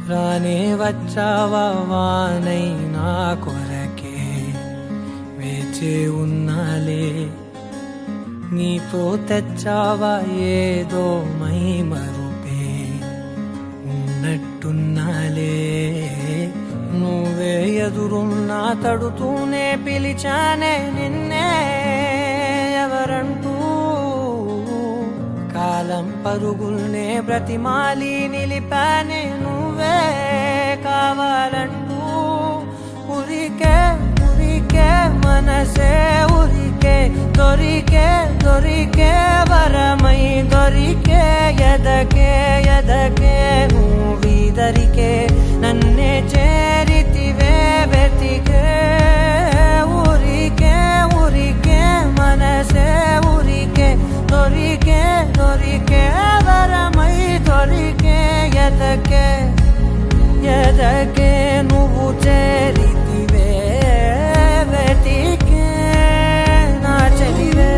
రానే వచ్చావా వానై నా కొరకే వేచే ఉన్నాలే నీతో తెచ్చావా ఏదో మై మరుపే ఉన్నట్టున్నాలే నువ్వే ఎదురున్నా తడుతూనే పిలిచానే నిన్నే ఎవరంటూ కాలం పరుగుల్నే బ్రతిమాలి నిలిపానే నువ్వే కావాలంటూ ఉరికే ఉరికే మనసే ఉరికే దొరికే దొరికే వరమై దొరికే ఎదకే ఎదకే నువ్వీదరికే నన్నే చేరితివే వెతికే ఉరికే ఉరికే మనసే ఉరికే దొరికే దొరికే వరమై దొరికే ఎదకే ఎదకే నువ్వు చేరితివే వెతికే నా చెలివే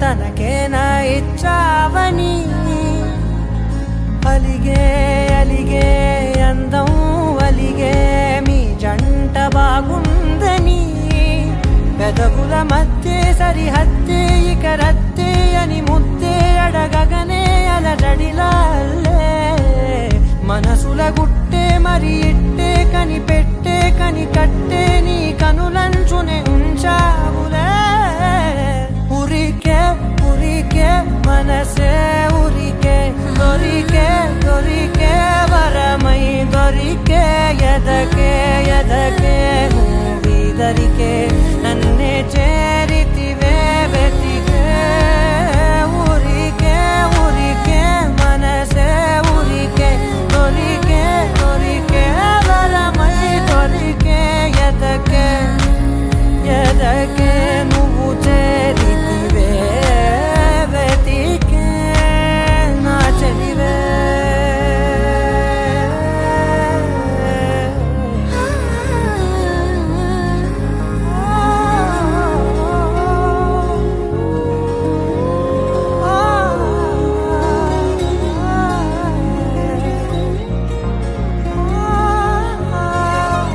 తనకేనా ఇచ్చావని అలిగే అలిగే అందం అలిగే మీ జంట బాగుందని పెదవుల మధ్య సరిహద్దే ఇక రద్దే అని ముద్దే అడగగనే అలజడిలాల్లే మనసుల గుట్టే మరి ఇట్టే కనిపెట్టే కని కట్టే నీ కనులంచునే ఉంచావులే ఉరికే ఉరికే మనసే ఉరికే దొరికే దొరికే వరమై దొరికే ఎదకే ఎదకే నువ్వీదరికే నన్నే చేరితివే వెతికే ఉరికే ఉరికే మనసే ఉరికే దొరికే దొరికే వరమై దొరికే ఎదకే ఎదకే